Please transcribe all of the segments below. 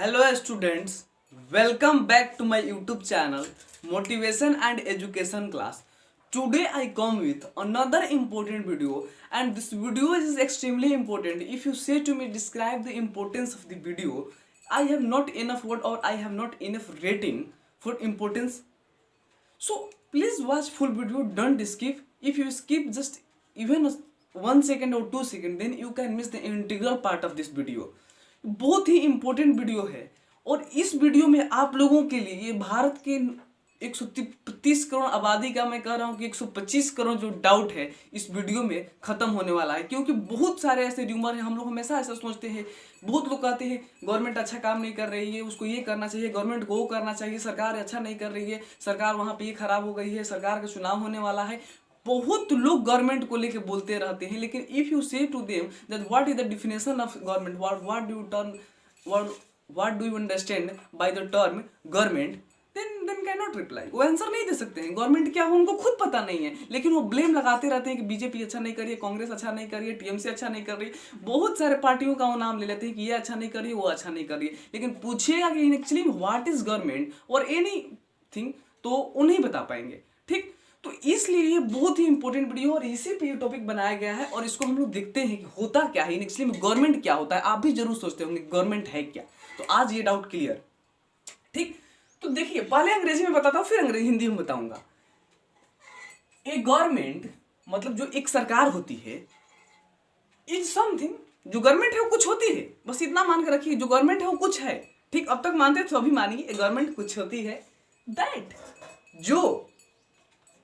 Hello students, welcome back to my YouTube channel Motivation and Education Class. Today I come with another important video, and this video is extremely important. If you say to me describe the importance of the video, I have not enough word or I have not enough rating for importance. So please watch full video, don't skip. If you skip just even 1 second or 2 seconds, then you can miss the integral part of this video. बहुत ही important video है और इस video में आप लोगों के लिए ये भारत के 130 करोड़ आबादी का मैं कह रहा हूँ कि 125 करोड़ जो डाउट है इस वीडियो में ख़त्म होने वाला है। क्योंकि बहुत सारे ऐसे र्यूमर हैं, हम लोग हमेशा ऐसा सोचते हैं, बहुत लोग कहते हैं गवर्नमेंट अच्छा काम नहीं कर रही है, उसको ये करना चाहिए, गवर्नमेंट को वो करना चाहिए, सरकार अच्छा नहीं कर रही है, सरकार वहाँ पे ये खराब हो गई है, सरकार का चुनाव होने वाला है। बहुत लोग गवर्नमेंट को लेके बोलते रहते हैं, लेकिन if you say to them that what is the definition of government, what do you understand by the term government, then can not reply. वो आंसर नहीं दे सकते हैं। गवर्नमेंट क्या हो उनको खुद पता नहीं है, लेकिन वो ब्लेम लगाते रहते हैं कि बीजेपी अच्छा नहीं कर रही है, कांग्रेस अच्छा नहीं कर रही है, टीएमसी अच्छा नहीं कर रही है, बहुत सारे पार्टियों का वो नाम ले लेते हैं कि ये अच्छा नहीं कर रही है, वो अच्छा नहीं कर रही है। लेकिन पूछिएगा कि एक्चुअली व्हाट इज गवर्नमेंट और एनी थिंग, तो वो नहीं बता पाएंगे। ठीक, तो इसलिए ये बहुत ही इंपॉर्टेंट वीडियो और इसी पे ये टॉपिक बनाया गया है और इसको हम लोग देखते हैं कि होता क्या है एक्चुअली में, गवर्नमेंट क्या होता है। आप भी जरूर सोचते होंगे गवर्नमेंट है क्या, तो आज ये डाउट क्लियर। ठीक, तो देखिए पहले अंग्रेजी में बताता हूँ, फिर अंग्रेजी हिंदी में बताऊंगा। ए गवर्नमेंट मतलब जो एक सरकार होती है, इज समथिंग, जो गवर्नमेंट है वो कुछ होती है, बस इतना मान के रखिए, जो गवर्नमेंट है वो कुछ है। ठीक, अब तक मानते तो अभी मानिए गवर्नमेंट कुछ होती है, दैट जो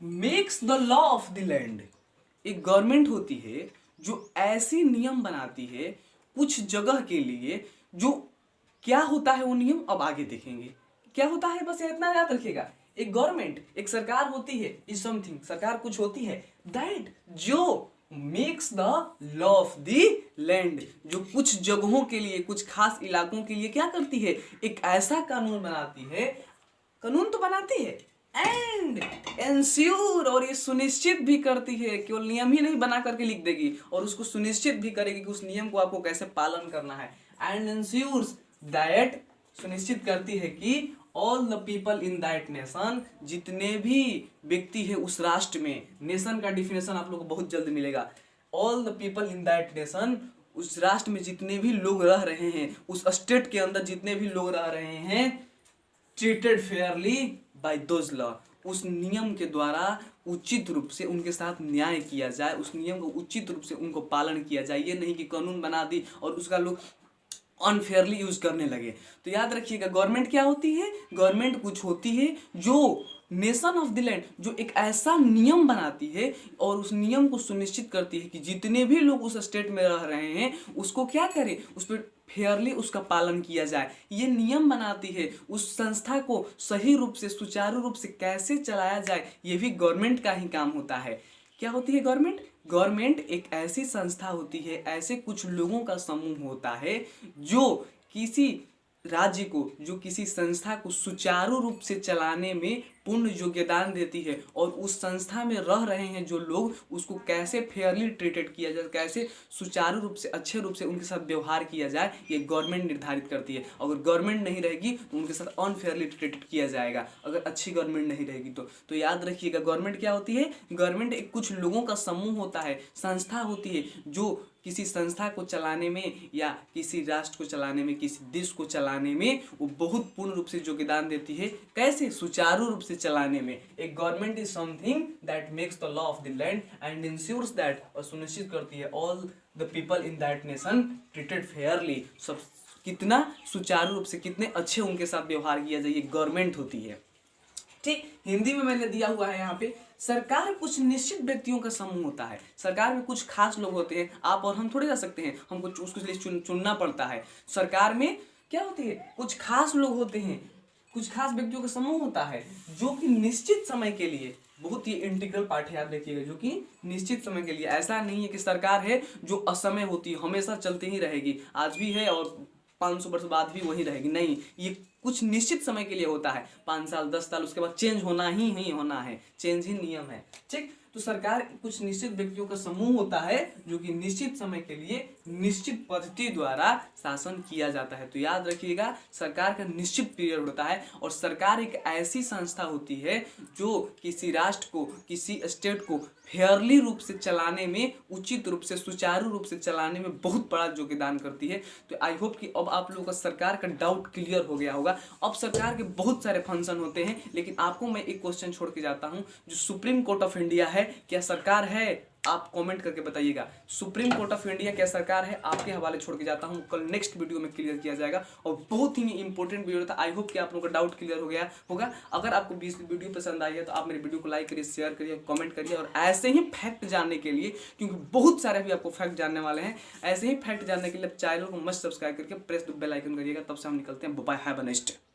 makes the law of the land. एक गवर्नमेंट होती है जो ऐसी नियम बनाती है कुछ जगह के लिए, जो क्या होता है वो नियम अब आगे देखेंगे क्या होता है, बस इतना याद रखिएगा। एक गवर्नमेंट एक सरकार होती है, इज समथिंग, सरकार कुछ होती है, दैट जो makes the law of the land, जो कुछ जगहों के लिए, कुछ खास इलाकों के लिए क्या करती है, एक ऐसा कानून बनाती है, कानून तो बनाती है, एंड एंश्योर, और ये सुनिश्चित भी करती है, केवल नियम ही नहीं बना करके लिख देगी, और उसको सुनिश्चित भी करेगी कि उस नियम को आपको कैसे पालन करना है। एंड एंश्योर्स दैट, सुनिश्चित करती है कि all the people in that nation, जितने भी व्यक्ति है उस राष्ट्र में, नेशन का डिफिनेशन आप लोग को बहुत जल्द मिलेगा। All the people in that nation, उस राष्ट्र में जितने भी लोग रह रहे हैं, उस स्टेट के अंदर जितने भी लोग रह रहे हैं, treated fairly by those law, उस नियम के द्वारा उचित रूप से उनके साथ न्याय किया जाए, उस नियम को उचित रूप से उनको पालन किया जाए। ये नहीं कि कानून बना दी और उसका लोग अनफेयरली यूज करने लगे। तो याद रखिएगा गवर्नमेंट क्या होती है, गवर्नमेंट कुछ होती है जो नेशन ऑफ द लैंड, जो एक ऐसा नियम बनाती है और उस नियम को सुनिश्चित करती है कि जितने भी लोग उस स्टेट में रह रहे हैं उसको क्या करें, उस पर फेयरली उसका पालन किया जाए। ये नियम बनाती है, उस संस्था को सही रूप से, सुचारू रूप से कैसे चलाया जाए, ये भी गवर्नमेंट का ही काम होता है। क्या होती है गवर्नमेंट? गवर्नमेंट एक ऐसी संस्था होती है, ऐसे कुछ लोगों का समूह होता है जो किसी राज्य को, जो किसी संस्था को सुचारू रूप से चलाने में पूर्ण योगदान देती है, और उस संस्था में रह रहे हैं जो लोग, उसको कैसे फेयरली ट्रीटेड किया जाए, कैसे सुचारू रूप से, अच्छे रूप से उनके साथ व्यवहार किया जाए, ये गवर्नमेंट निर्धारित करती है। अगर गवर्नमेंट नहीं रहेगी तो उनके साथ अनफेयरली ट्रीटेड किया जाएगा, अगर अच्छी गवर्नमेंट नहीं रहेगी तो याद रखिएगा गवर्नमेंट क्या होती है, गवर्नमेंट एक कुछ लोगों का समूह होता है, संस्था होती है जो किसी संस्था को चलाने में या किसी राष्ट्र को चलाने में, किसी देश को चलाने में वो बहुत पूर्ण रूप से योगदान देती है। कैसे? सुचारू रूप से चलाने में। एक government is something that makes the law of the land and ensures that, और सुनिश्चित करती है all the people in that nation treated fairly, सब कितना सुचारू रूप से, कितने अच्छे उनके साथ व्यवहार किया जाए, ये गवर्नमेंट होती है। ठीक, हिंदी में मैंने दिया हुआ है यहाँ पे, सरकार कुछ निश्चित व्यक्तियों का समूह होता है। सरकार में कुछ खास लोग होते हैं, आप और हम थोड़े जा सकते हैं, हमको उसके लिए चुनना पड़ता है। सरकार में क्या होती है, कुछ खास लोग होते हैं, कुछ खास व्यक्तियों का समूह होता है जो कि निश्चित समय के लिए, बहुत ही इंटीग्रल पार्ट है याद रखिएगा, जो कि निश्चित समय के लिए, ऐसा नहीं है कि सरकार है जो असमय होती है, हमेशा चलती ही रहेगी, आज भी है और 500 वर्ष बाद भी वही रहेगी, नहीं, ये कुछ निश्चित समय के लिए होता है, 5 साल 10 साल, उसके बाद चेंज होना ही होना है, चेंज ही नियम है। ठीक, तो सरकार कुछ निश्चित व्यक्तियों का समूह होता है जो कि निश्चित समय के लिए निश्चित पद्धति द्वारा शासन किया जाता है। तो याद रखिएगा, सरकार का निश्चित पीरियड होता है और सरकार एक ऐसी संस्था होती है जो किसी राष्ट्र को, किसी स्टेट को फेयरली रूप से चलाने में, उचित रूप से, सुचारू रूप से चलाने में बहुत बड़ा योगदान करती है। तो आई होप कि अब आप लोगों का सरकार का डाउट क्लियर हो गया होगा। अब सरकार के बहुत सारे फंक्शन होते हैं, लेकिन आपको मैं एक क्वेश्चन छोड़ के जाता हूं, जो सुप्रीम कोर्ट ऑफ इंडिया है, क्या सरकार है? आप कमेंट करके बताइएगा। सुप्रीम कोर्ट ऑफ इंडिया क्या सरकार है? आपके हवाले छोड़ के जाता हूं, कल नेक्स्ट वीडियो में क्लियर किया जाएगा और बहुत ही इंपॉर्टेंट वीडियो था। आई होप कि आप लोगों का डाउट क्लियर हो गया होगा। अगर आपको वीडियो पसंद आई है तो आप मेरे वीडियो को लाइक करिए, शेयर करिए, कमेंट करिए और ऐसे ही फैक्ट जानने के लिए, क्योंकि बहुत सारे भी आपको फैक्ट जानने वाले हैं, ऐसे ही फैक्ट जानने के लिए चैनल को मस्ट सब्सक्राइब करके प्रेस द बेल आइकन करिएगा। तब से हम निकलते हैं। Bye, have a nice day.